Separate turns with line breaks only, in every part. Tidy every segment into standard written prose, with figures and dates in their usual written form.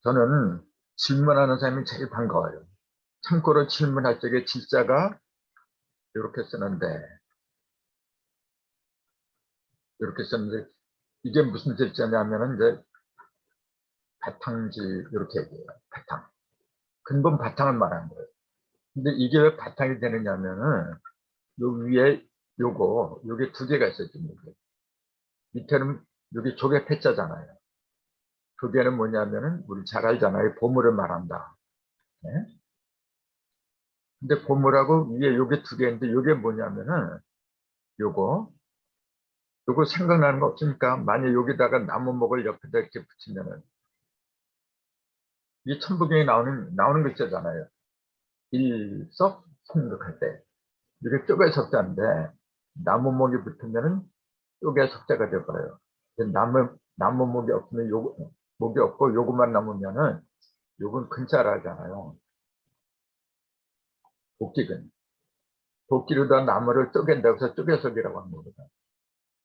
저는 질문하는 사람이 제일 반가워요. 참고로 질문할 적에 질자가 이렇게 쓰는데, 이렇게 쓰는데, 이게 무슨 질자냐면은 이제 바탕지, 이렇게 얘기해요. 바탕. 근본 바탕을 말하는 거예요. 근데 이게 왜 바탕이 되느냐면은, 요 위에 요게 두 개가 있어요, 지금. 밑에는 여기 조개 패자잖아요. 조개는 뭐냐면은, 우리 잘 알잖아요. 보물을 말한다. 네? 근데 보물하고 위에 요게 두 개인데, 요게 뭐냐면은, 요거, 요거 생각나는 거 없으니까, 만약 여기다가 나무목을 옆에다 이렇게 붙이면은, 이게 천부경에 나오는 글자잖아요. 일석, 성극할 때. 이게 쪼개 석자인데, 나무목이 붙으면은 쪼개 석자가 돼버려요. 나무목이 없으면 목이 없고 요것만 남으면은, 요건 근자라잖아요. 도끼근. 도끼로다 나무를 쪼갠다고 해서 쪼개석이라고 하는 거거든.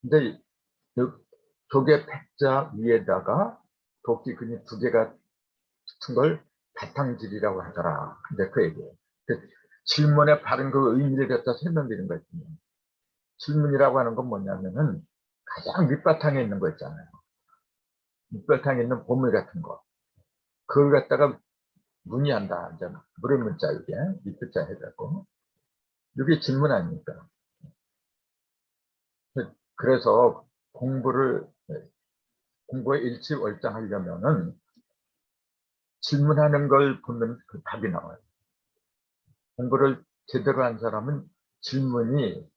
근데 요 조개 패자 위에다가 도끼근이 두 개가 붙은 걸 바탕질이라고 하더라. 근데 그 얘기예요. 그 질문에 바른 그 의미를 갖다 설명드리는 거거든요. 질문이라고 하는 건 뭐냐면은 가장 밑바탕에 있는 거 있잖아요. 밑바탕에 있는 보물 같은 거. 그걸 갖다가 문의한다. 이제 물을 문자 이게 밑자 해갖고 이게 질문 아닙니까? 그래서 공부에 일치월장하려면은 질문하는 걸 보면 그 답이 나와요. 공부를 제대로 한 사람은 질문이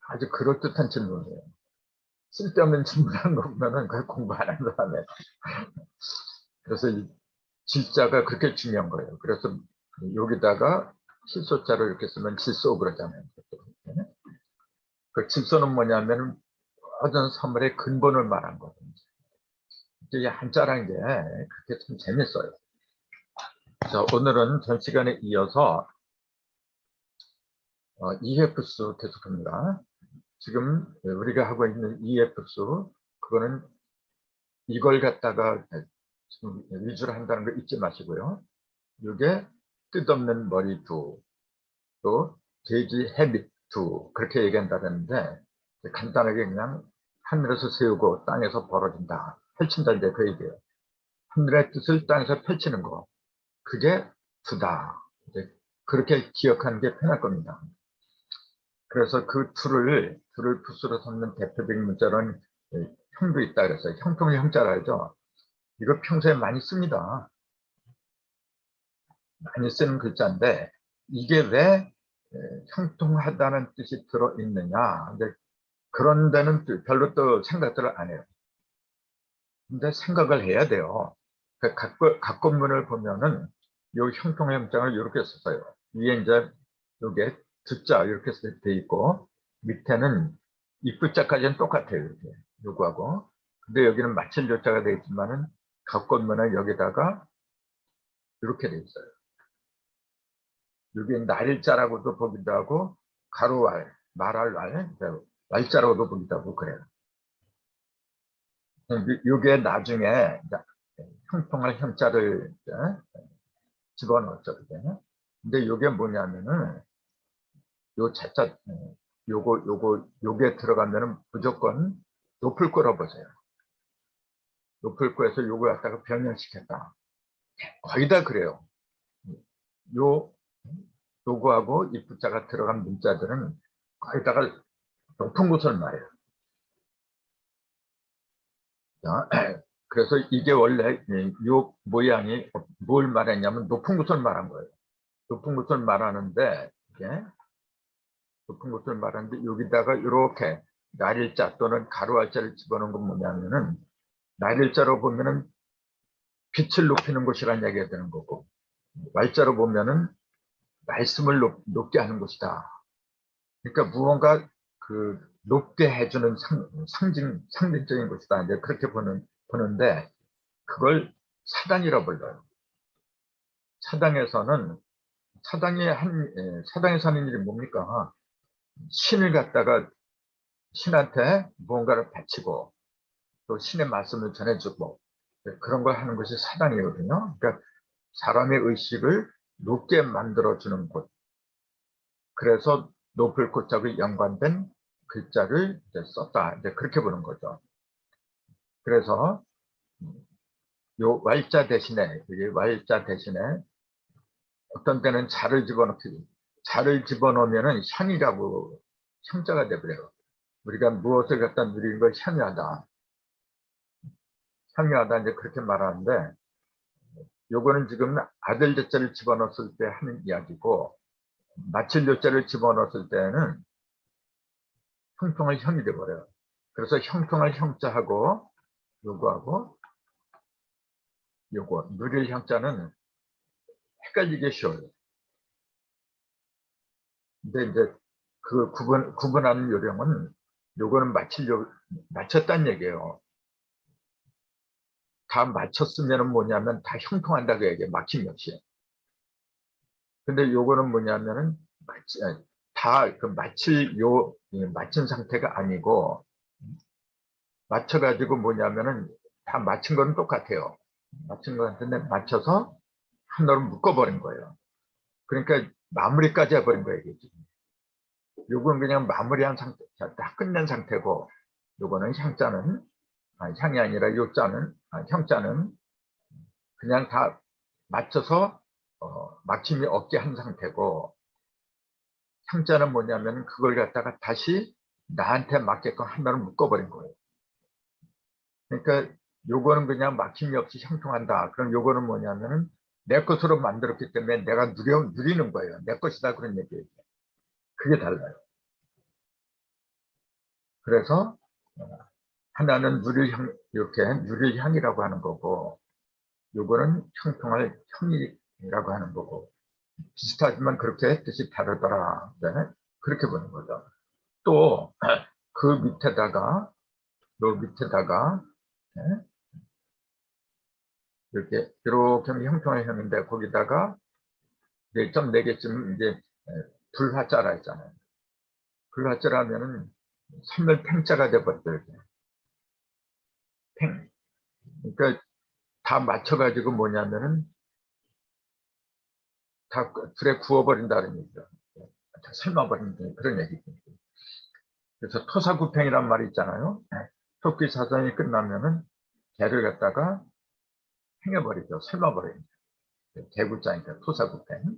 아주 그럴듯한 질문이에요. 쓸데없는 질문하는 거 보면은 그걸 공부 안 한 사람이에요. 그래서 이 질자가 그렇게 중요한 거예요. 그래서 여기다가 실소자를 이렇게 쓰면 질소 그러잖아요. 그 질소는 뭐냐면 모든 사물의 근본을 말한 거거든요. 이게 한자라는 게 그렇게 참 재밌어요. 자, 오늘은 전 시간에 이어서 EF수 계속합니다. 지금 우리가 하고 있는 EF수, 그거는 이걸 갖다가 지금 위주로 한다는 거 잊지 마시고요. 이게 끝없는 머리 두, 또 돼지 헤비 두, 그렇게 얘기한다는데 간단하게 그냥 하늘에서 세우고 땅에서 벌어진다, 펼친다, 이제 그 얘기예요. 하늘의 뜻을 땅에서 펼치는 거, 그게 두다. 이제 그렇게 기억하는 게 편할 겁니다. 그래서 그 둘을 붓으로 삼는 대표적인 문자로는 형도 있다 그랬어요. 형통의 형자라 하죠. 이거 평소에 많이 씁니다. 많이 쓰는 글자인데 이게 왜 형통하다는 뜻이 들어있느냐. 근데 그런 데는 별로 또 생각들을 안 해요. 근데 생각을 해야 돼요. 그 각권문을 보면은 요 형통의 형장을 이렇게 썼어요. 위에 이제 요게 듣자 이렇게 돼 있고 밑에는 입구자까지는 똑같아요. 이렇게 요거하고. 근데 여기는 마칠 조자가 돼 있지만은 각권문은 여기다가 이렇게 돼 있어요. 여기 날짜라고도 보기도 하고 가로왈, 말할 왈, 왈자라고도 보기도 하고 그래요. 이게 나중에 형통할 형자를 집어넣었죠. 근데 이게 뭐냐면은 요 자자 요게 들어가면은 무조건 높을 거라고 보세요. 높을 거에서 요걸 갖다가 변형시켰다. 거의 다 그래요. 요 요거하고 입자가 들어간 문자들은 거기다가 높은 곳을 말해요. 자, 그래서 이게 원래 요 모양이 뭘 말했냐면 높은 곳을 말한 거예요. 높은 곳을 말하는데 이게 높은 곳을 말하는데 여기다가 이렇게 날일자 또는 가로알자를 집어넣은 건 뭐냐면은 날일자로 보면은 빛을 높이는 곳이라는 얘기가 되는 거고 말자로 보면은 말씀을 높게 하는 곳이다. 그러니까 무언가 그 높게 해주는 상징적인 곳이다. 이제 그렇게 보는데 그걸 사당이라고 불러요. 사당에서는 사당에서 하는 일이 뭡니까? 신을 갖다가 신한테 무언가를 바치고 또 신의 말씀을 전해주고 그런 걸 하는 것이 사당이거든요. 그러니까 사람의 의식을 높게 만들어주는 곳. 그래서 높을 곳자고 연관된 글자를 이제 썼다. 이제 그렇게 보는 거죠. 그래서 요 왈자 대신에, 이게 왈자 대신에 어떤 때는 자를 집어넣으면은 향이라고 향자가 돼버려요. 우리가 무엇을 갖다 누리는 걸 향유하다. 향유하다 이제 그렇게 말하는데, 요거는 지금 아들 대자를 집어넣었을 때 하는 이야기고, 마칠 요자를 집어넣었을 때는 형통할 형이 돼버려요. 그래서 형통할 형자하고 요거하고 요거 누릴 형자는 헷갈리기 쉬워요. 근데 이제 그 구분하는 요령은 요거는 맞췄다는 얘기예요. 다 맞췄으면 뭐냐면 다 형통한다고 얘기해요. 막힘이 없이. 근데 요거는 뭐냐면은 다 그 맞춘 상태가 아니고 맞춰가지고 뭐냐면은 다 맞춘 거는 똑같아요. 맞춘 거 같은데 맞춰서 하나로 묶어버린 거예요. 그러니까 마무리까지 해버린 거예요. 이게. 요건 그냥 마무리한 상태, 다 끝낸 상태고, 요거는 향이 아니라 형자는 그냥 다 맞춰서 막힘이 없게 한 상태고, 형자는 뭐냐면 그걸 갖다가 다시 나한테 맞게끔 하나로 묶어버린 거예요. 그러니까 요거는 그냥 막힘이 없이 형통한다. 그럼 요거는 뭐냐면은 내 것으로 만들었기 때문에 내가 누리는 거예요. 내 것이다 그런 얘기예요. 그게 달라요. 그래서 하나는 이렇게 누릴 향이라고 하는 거고, 요거는 형통할 형이라고 하는 거고, 비슷하지만 그렇게 뜻이 다르더라. 네? 그렇게 보는 거죠. 또 그 밑에다가 네? 이렇게 형통할 형인데 거기다가 4.4개쯤 이제 불화자라 했잖아요. 불화자라면은 선멸팽자가 돼버려요. 팽. 그러니까 다 맞춰가지고 뭐냐면은 다 불에 구워버린다는 얘기죠. 다 삶아버린다 그런 얘기죠. 그래서 토사구팽이란 말이 있잖아요. 토끼 사전이 끝나면은 개를 갖다가 행여버리죠. 삶아버리죠. 개구자니까 토사구팽.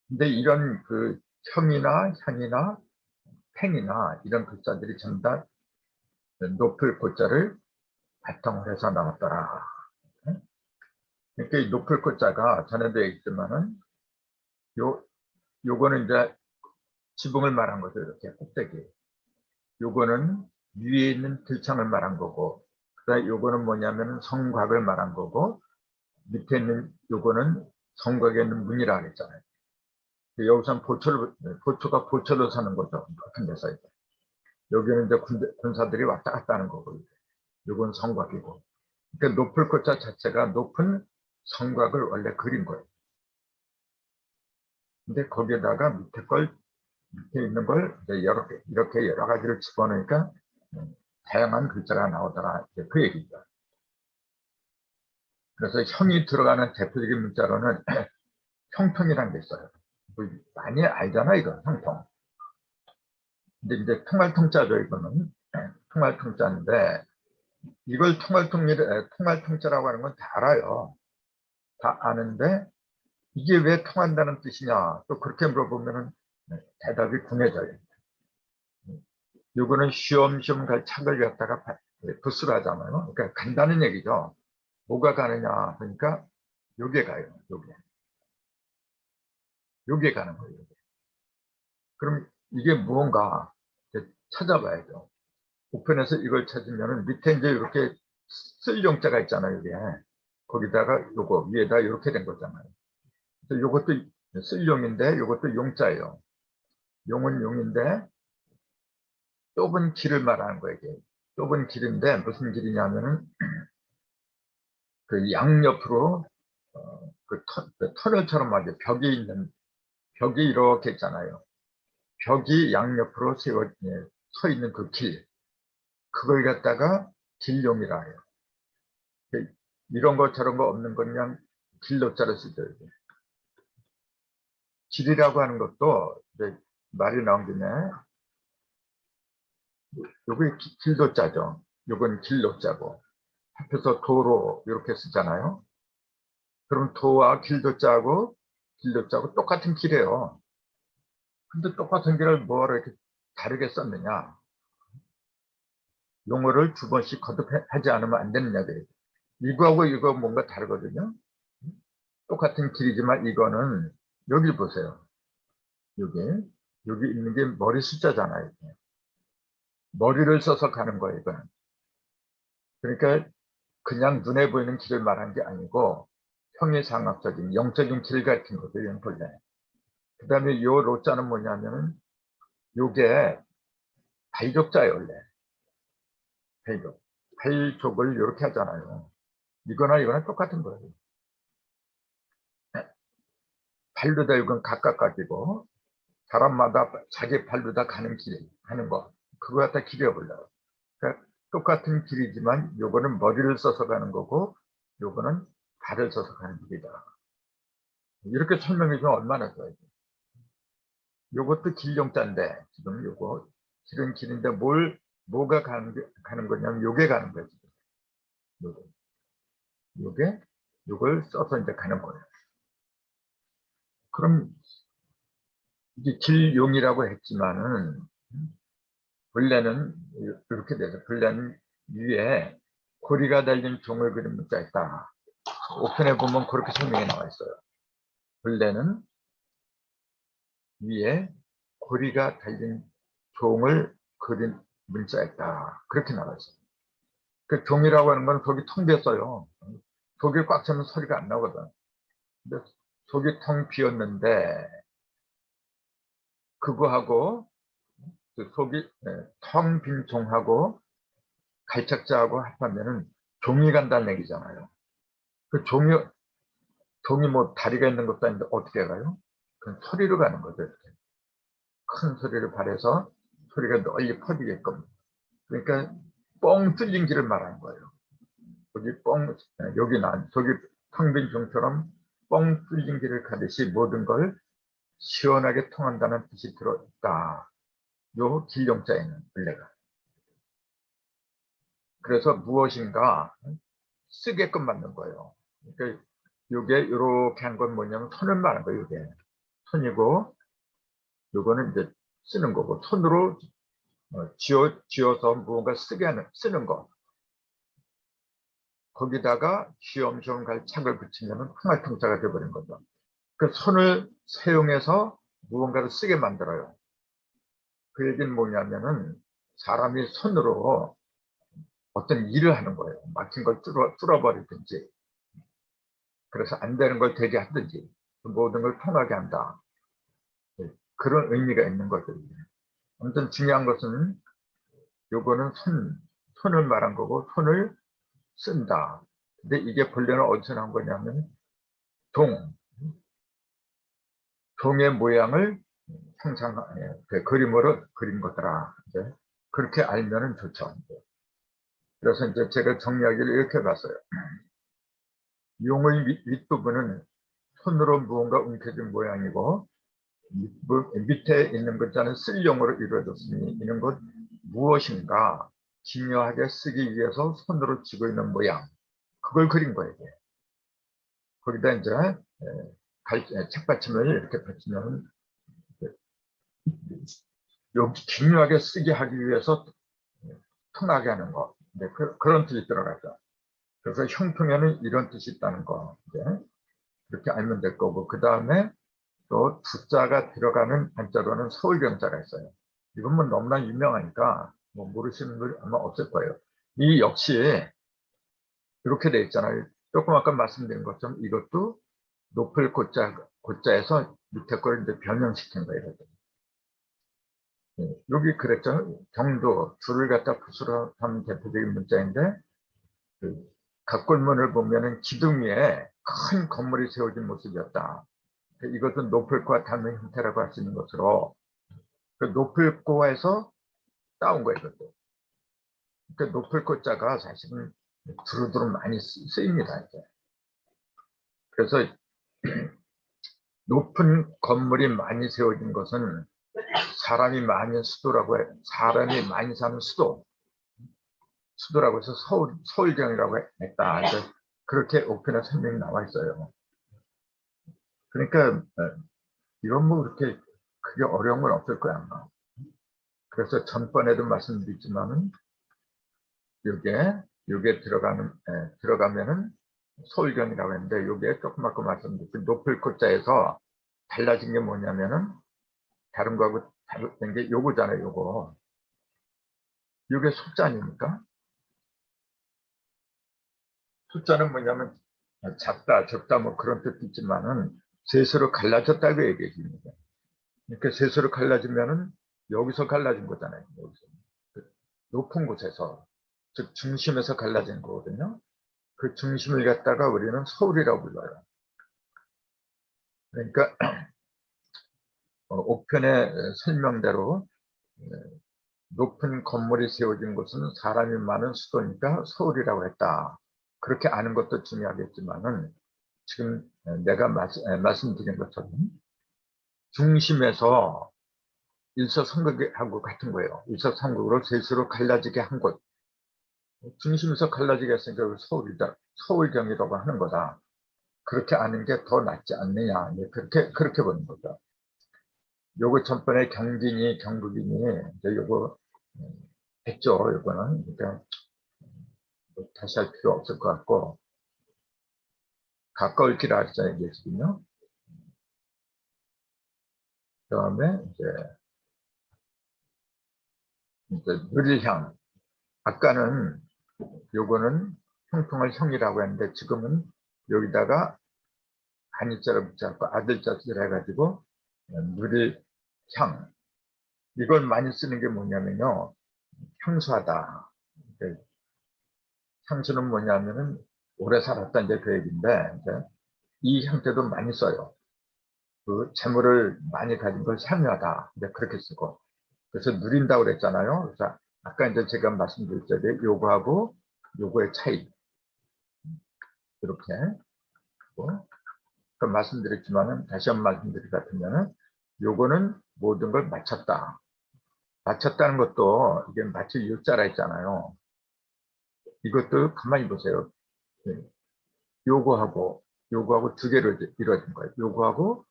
근데 이런 그 형이나 향이나 팽이나 이런 글자들이 전부 다 높을 고자를 바탕으로 해서 나왔더라. 그러니까 이 높을 고자가 전에도 얘기했지만은 요거는 이제 지붕을 말한 거죠. 이렇게 꼭대기. 요거는 위에 있는 들창을 말한 거고, 그다음에 요거는 뭐냐면 성곽을 말한 거고, 밑에 있는 요거는 성곽에 있는 문이라 그랬잖아요. 여기서는 보초가 보초로 사는 거죠. 같은 데서 이제. 여기는 이제 군사들이 왔다 갔다 하는 거고, 요건 성곽이고. 그러니까 높을 고자 자체가 높은 성곽을 원래 그린 거예요. 근데 거기에다가 밑에 있는 걸 이렇게 여러 가지를 집어넣으니까 다양한 글자가 나오더라. 그 얘기죠. 그래서 형이 들어가는 대표적인 문자로는 형통이라는 게 있어요. 많이 알잖아, 이거, 형통. 근데 이제 통할통자죠, 이거는. 통할통자인데, 이걸 통할통자라고 하는 건 다 알아요. 다 아는데, 이게 왜 통한다는 뜻이냐? 또 그렇게 물어보면은 대답이 궁해져요. 요거는 쉬엄쉬엄 갈 착을 갖다가 부스를 하잖아요. 그러니까 간다는 얘기죠. 뭐가 가느냐? 그러니까 요게 가요. 요게 가는 거예요. 그럼 이게 무언가 찾아봐야죠. 우편에서 이걸 찾으면 밑에 이제 이렇게 쓸 용자가 있잖아요. 이게 거기다가 요거 위에다 이렇게 된 거잖아요. 그래서 요것도 쓸 용인데 요것도 용자예요. 용은 용인데 좁은 길을 말하는 거예요. 이게. 좁은 길인데 무슨 길이냐면은 그 양옆으로 그 터널처럼 말이에요. 벽이 이렇게 있잖아요. 벽이 양옆으로 서 있는 그 길. 그걸 갖다가 길용이라 해요. 이런 거 저런 거 없는 건 그냥 길로자로 쓰죠. 길이라고 하는 것도 이제 말이 나온 김에 요게 길도자죠. 요건 길도자고 합해서 도로 이렇게 쓰잖아요. 그럼 도와 길도자하고 길도자하고 똑같은 길이에요. 근데 똑같은 길을 뭐하러 이렇게 다르게 썼느냐? 용어를 두 번씩 거듭하지 않으면 안 되느냐. 이거하고 이거 뭔가 다르거든요. 똑같은 길이지만 이거는 여기 보세요. 여기 있는 게 머리 숫자잖아요. 머리를 써서 가는 거예요, 이거는. 그러니까 그냥 눈에 보이는 길을 말한 게 아니고 형이상학적인 영적인 길 같은 거죠, 이건 본래. 그 다음에 요 로자는 뭐냐면은 요게 발족자예요, 원래. 발족. 발족을 이렇게 하잖아요. 이거나 똑같은 거예요. 발로 다 이건 각각각이고 사람마다 자기 발로 다 가는 길 하는 거 그거 갖다 길이어보려고. 그러니까 똑같은 길이지만 요거는 머리를 써서 가는 거고 요거는 발을 써서 가는 길이다. 이렇게 설명해 주면 얼마나 좋아요. 요것도 길용자인데 지금 요거 길은 길인데 뭐가 가는 거냐면 요게 가는 거지. 요걸 써서 이제 가는 거예요. 그럼 이게 길용이라고 했지만은 본래는 이렇게 돼서 본래는 위에 고리가 달린 종을 그린 문자 있다. 옥편에 보면 그렇게 설명이 나와 있어요. 본래는 위에 고리가 달린 종을 그린 문자였다. 그렇게 나와 있어요. 그 종이라고 하는 건 속이 텅 비었어요. 속이 꽉 차면 소리가 안 나거든. 근데 속이 텅 비었는데 그거하고 그 속이 텅 빈 종하고 갈착자하고 합하면은 종이 간다는 얘기잖아요. 그 종이 뭐 다리가 있는 것도 아닌데 어떻게 가요? 그 소리로 가는 거죠. 이렇게. 큰 소리를 발해서 소리가 널리 퍼지게끔. 그러니까 뻥 뚫린 길을 말하는 거예요. 여기 저기 텅 빈 종처럼 뻥 뚫린 길을 가듯이 모든 걸 시원하게 통한다는 뜻이 들어있다. 요 길용자에는 원래가. 그래서 무엇인가 쓰게끔 만든 거예요. 그러니까 요게 이렇게 한 건 뭐냐면 손을 말하는 거예요. 이게 손이고 요거는 이제 쓰는 거고 손으로 쥐어서 무언가 쓰는 거. 거기다가 쥐엄시험 갈 착을 붙이면 항알통자가 되어버린 거죠. 그 손을 사용해서 무언가를 쓰게 만들어요. 그 얘기는 뭐냐면은 사람이 손으로 어떤 일을 하는 거예요. 막힌 걸 뚫어버리든지 그래서 안 되는 걸 되게 하든지 모든 걸 통하게 한다. 그런 의미가 있는 거죠. 아무튼 중요한 것은 요거는 손을 말한 거고 손을 쓴다. 근데 이게 본래는 어디서 나온 거냐면 종의 모양을 그 그림으로 그린 거더라. 이제 그렇게 알면은 좋죠. 그래서 이제 제가 정리하기를 이렇게 봤어요. 용의 윗부분은 손으로 무언가 움켜진 모양이고 밑에 있는 글자는 쓸 용으로 이루어졌으니 이는 곧 무엇인가 기묘하게 쓰기 위해서 손으로 쥐고 있는 모양 그걸 그린 거예요. 거기다 이제 책받침을 이렇게 받치면 여기 기묘하게 쓰게 하기 위해서 통하게 하는 거. 네, 그런 뜻이 들어가죠. 그래서 형통에는 이런 뜻이 있다는 거. 이제 그렇게 알면 될 거고 그 다음에 또 두자가 들어가는 한자로는 서울병자가 있어요. 이건 뭐 너무나 유명하니까 뭐 모르시는 분이 아마 없을 거예요. 이 역시 이렇게 돼 있잖아요. 조금 아까 말씀드린 것처럼 이것도 높을 고자에서 밑에 걸 이제 변형시킨 거예요. 여기 그랬죠. 경도 줄을 갖다 붓으로 한 대표적인 문자인데 그 각골문을 보면은 기둥 위에 큰 건물이 세워진 모습이었다. 이것은 노플코와 닮은 형태라고 할 수 있는 것으로 그 노플코에서 따온 거예요. 이것도. 그 노플코자가 사실은 두루두루 많이 쓰입니다. 이제. 그래서 높은 건물이 많이 세워진 것은 사람이 많은 수도라고 해, 사람이 많이 사는 수도라고 해서 서울경이라고 했다. 그렇게 옥편에 설명이 나와 있어요. 그러니까 이건 뭐 그렇게 크게 어려운 건 없을 거야 아마. 그래서 전번에도 말씀드렸지만은 요게 들어가면은 서울경이라고 했는데 요게 조그맣게 말씀드렸고 높을 글자에서 달라진 게 뭐냐면은 다른 거하고 다른 게 요거잖아요. 요게 숫자 아닙니까? 숫자는 뭐냐면 작다, 적다 뭐 그런 뜻도 있지만은 셋으로 갈라졌다고 얘기해 줍니다. 그러니까 셋으로 갈라지면은 여기서 갈라진 거잖아요. 여기서. 높은 곳에서, 즉 중심에서 갈라진 거거든요. 그 중심을 갖다가 우리는 서울이라고 불러요. 그러니까 옥편의 설명대로 높은 건물이 세워진 곳은 사람이 많은 수도니까 서울이라고 했다. 그렇게 아는 것도 중요하겠지만은 지금 내가 말씀드린 것처럼 중심에서 일서삼국하고 같은 거예요. 일서삼국으로 셋으로 갈라지게 한 곳. 중심에서 갈라지게 했으니까 서울경이라고 하는 거다. 그렇게 아는 게 더 낫지 않느냐. 그렇게 보는 거죠. 요거 전번에 경진이, 경북인이 이제 요거 했죠. 요거는. 그러니까 다시 할 필요 없을 것 같고. 가까울 길 알자 얘기했거든요. 그 다음에 이제 누릴향. 아까는 요거는 형통할 형이라고 했는데 지금은 여기다가 한자를 붙잡고 아들자를 해가지고 누릴향. 이걸 많이 쓰는 게 뭐냐면요. 향수하다. 향수는 뭐냐면은 오래 살았다 이제 그 얘기인데 이제 이 형태도 많이 써요. 그 재물을 많이 가진 걸 향유하다. 이제 그렇게 쓰고. 그래서 누린다고 그랬잖아요. 그래서 아까 이제 제가 말씀드렸죠. 요거하고 요거의 차이. 이렇게. 그 말씀드렸지만은 다시 한번 말씀드릴 것 같으면은 요거는 모든 걸 맞췄다. 맞췄다는 것도 이게 마치 요자라 했잖아요. 이것도 가만히 보세요. 요거하고 두 개로 이루어진 거예요. 요거하고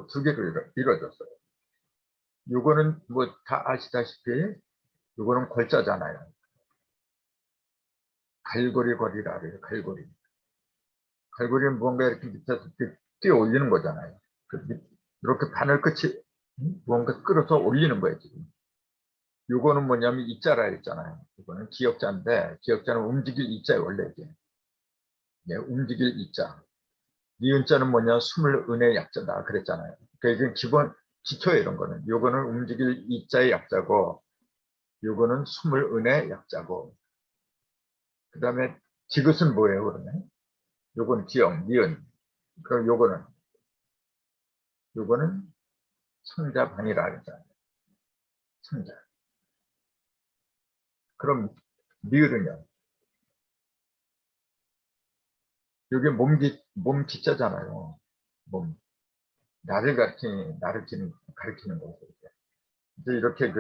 두 개로 이루어졌어요. 요거는 뭐 다 아시다시피 요거는 골자잖아요. 갈고리 거리라 그래요. 갈고리. 갈고리는 뭔가 이렇게 밑에서 뛰어 올리는 거잖아요. 이렇게 바늘 끝이 뭔가 끌어서 올리는 거예요, 지금. 요거는 뭐냐면 이자라 했잖아요. 이거는 기역자인데, 기역자는 움직일 이자예요, 원래 이게. 네, 움직일 이자. 니은자는 뭐냐, 숨을 은의 약자다. 그랬잖아요. 그러니까 이게 기초예요, 이런 거는. 요거는 움직일 이자의 약자고, 요거는 숨을 은의 약자고. 그 다음에 디귿은 뭐예요, 그러면? 요거는 기역, 니은. 그럼 요거는 성자반이라 하잖아요. 성자. 그럼 미을은요? 요게 몸기자잖아요. 몸. 가리키는 거죠. 이제 이렇게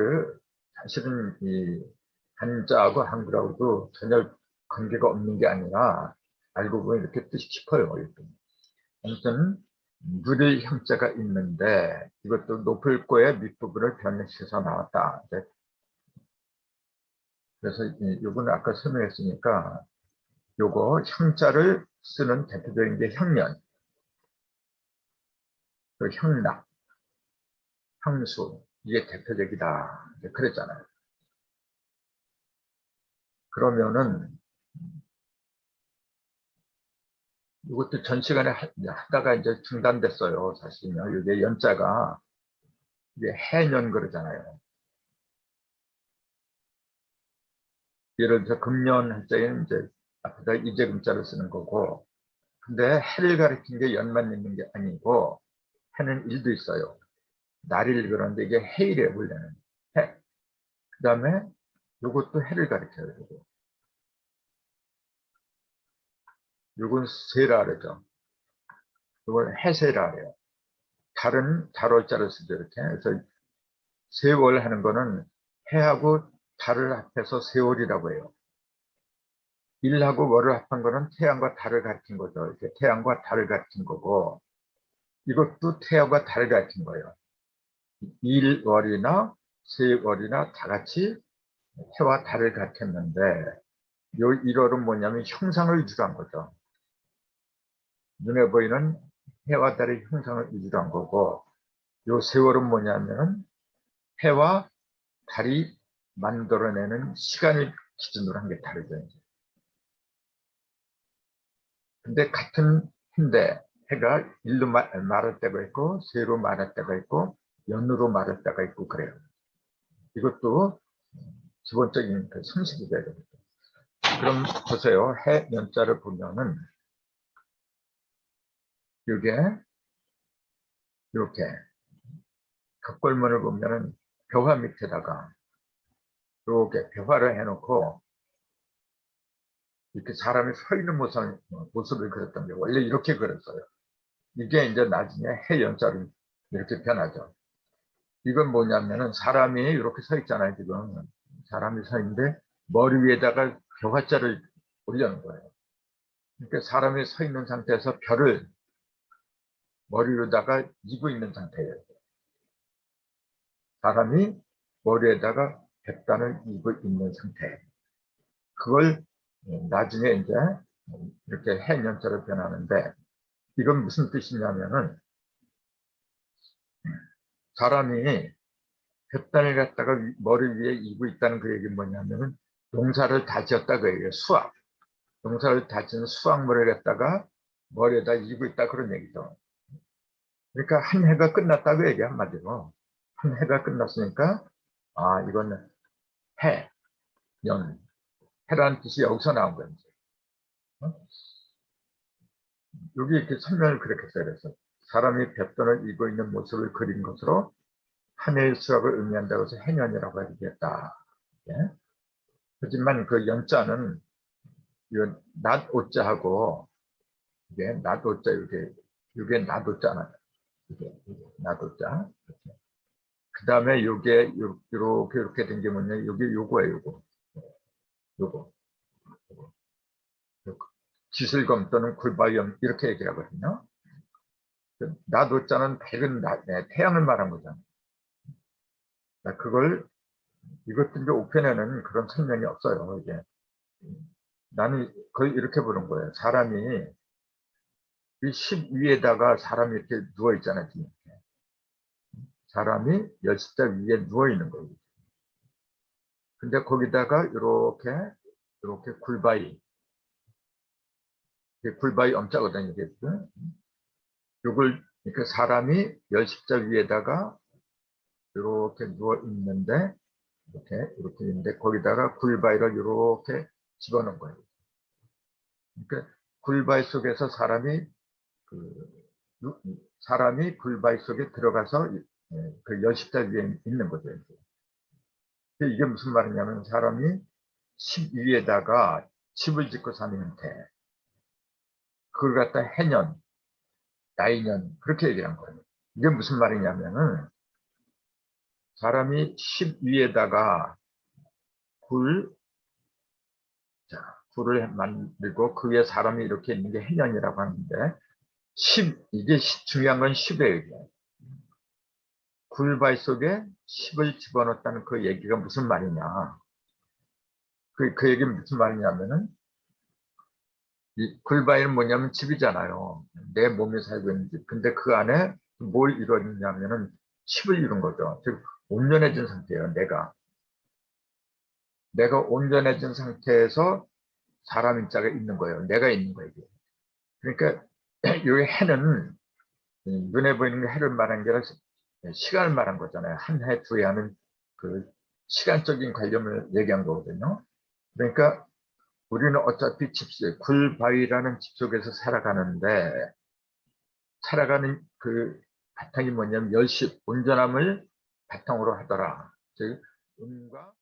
사실은 이 한자하고 한글하고도 전혀 관계가 없는 게 아니라 알고 보면 이렇게 뜻이 깊어요. 이렇게. 아무튼 누릴 형자가 있는데 이것도 높을 거의 밑부분을 변형시켜서 나왔다. 그래서 요거는 아까 설명했으니까 요거 형자를 쓰는 대표적인 게 형년, 그 형락, 형수 이게 대표적이다. 그랬잖아요. 그러면은 이것도 전 시간에 하다가 이제 중단됐어요. 사실은요. 이게 연자가 이게 해년 그러잖아요. 예를 들어서 금년 할 때는 이제 앞에다 이제금자를 쓰는 거고, 근데 해를 가리킨 게 연만 있는 게 아니고 해는 일도 있어요. 날일 그런데 이게 해일에 원래는 해. 그 다음에 이것도 해를 가리켜야 되고. 요건 세라 그러죠. 이걸 해세라 그래요. 달은 달월자를 쓰죠. 이렇게. 그래서 세월 하는 거는 해하고 달을 합해서 세월이라고 해요. 일하고 월을 합한 거는 태양과 달을 가리킨 거죠. 이렇게 태양과 달을 가리킨 거고, 이것도 태양과 달을 가리킨 거예요. 일월이나 세월이나 다 같이 해와 달을 가리켰는데, 요 일월은 뭐냐면 형상을 위주로 한 거죠. 눈에 보이는 해와 달의 형상을 위주로 한 거고, 요 세월은 뭐냐면 해와 달이 만들어내는 시간을 기준으로 한 게 다르죠. 근데 같은 해인데 해가 일로 말할 때가 있고 세로 말할 때가 있고 연으로 말할 때가 있고 그래요. 이것도 기본적인 그 상식이 돼야 됩니다. 그럼 보세요. 해 연자를 보면은 이게 이렇게 격골문을 보면은 벼화 밑에다가 이렇게 벼화를 해놓고 이렇게 사람이 서 있는 모습을 그렸던 게 원래 이렇게 그렸어요. 이게 이제 나중에 해 연자로 이렇게 변하죠. 이건 뭐냐면은 사람이 이렇게 서 있잖아요, 지금. 사람이 서 있는데 머리 위에다가 벼화자를 올려놓은 거예요. 그러니까 사람이 서 있는 상태에서 별을 머리로다가 이고 있는 상태예요. 사람이 머리에다가 백단을 이고 있는 상태. 그걸 나중에 이제 이렇게 해년자로 변하는데 이건 무슨 뜻이냐면은 사람이 뱃단을 갖다가 머리 위에 이고 있다는 그 얘기는 뭐냐면은 농사를 다 지었다 그 얘기예요. 수확. 농사를 다 지은 수확물을 갖다가 머리에다 이고 있다 그런 얘기죠. 그러니까 한 해가 끝났다고 얘기 한마디로. 한 해가 끝났으니까 아 이거는 해, 연, 해라는 뜻이 여기서 나온 거예요. 어? 여기 이렇게 설명을 그렇게 써야 돼서 사람이 뱃단을 이고 있는 모습을 그린 것으로 한 해의 수확을 의미한다고 해서 해년이라고 해야겠다. 예? 하지만 그 연자는 이건 낮오자하고 이게 낮오자 이게 낮오자나 이게 낮오자. 그 다음에 요게 이렇게 된 게 뭐냐? 요게 요거예요. 요거 기슬검 또는 굴바위엄 이렇게 얘기하거든요. 낮오자는 밝은 태양을 말한 거잖아요. 그걸 이것도 이제 옥편에는 그런 설명이 없어요. 이게 나는 거의 이렇게 보는 거예요. 사람이 이 십 위에다가 사람이 이렇게 누워 있잖아요. 사람이 열십자 위에 누워 있는 거예요. 근데 거기다가 이렇게 굴바위 엄자거든요. 이게. 요걸 이렇게 사람이 열십자 위에다가 이렇게 누워 있는데 이렇게 있는데 거기다가 굴바위를 이렇게 집어넣은 거예요. 그러니까 굴바위 속에서 사람이 굴바위 속에 들어가서 그 열십자 위에 있는 거죠. 이게 무슨 말이냐면 사람이 십 위에다가 집을 짓고 사는 형태. 그걸 갖다 해년, 나이년 그렇게 얘기한 거예요. 이게 무슨 말이냐면은 사람이 십 위에다가 굴을 만들고 그 위에 사람이 이렇게 있는 게 해년이라고 하는데 이게 중요한 건 10이에요. 굴바위 속에 10을 집어넣었다는 그 얘기가 무슨 말이냐. 그 얘기는 무슨 말이냐면은 이 굴바위는 뭐냐면 집이잖아요. 내 몸에 살고 있는 집. 근데 그 안에 뭘 이루어지냐면은 10을 이룬 거죠. 즉 온전해진 상태예요. 내가 온전해진 상태에서 사람 인자가 있는 거예요. 내가 있는 거예요. 그러니까 이 해는 눈에 보이는 해를 말한 게 아니라 시간을 말한 거잖아요. 한 해, 두 해 하는 그 시간적인 관념을 얘기한 거거든요. 그러니까 우리는 어차피 굴바위라는 집 속에서 살아가는 그 바탕이 뭐냐면 열십, 온전함을 바탕으로 하더라. 즉, 운과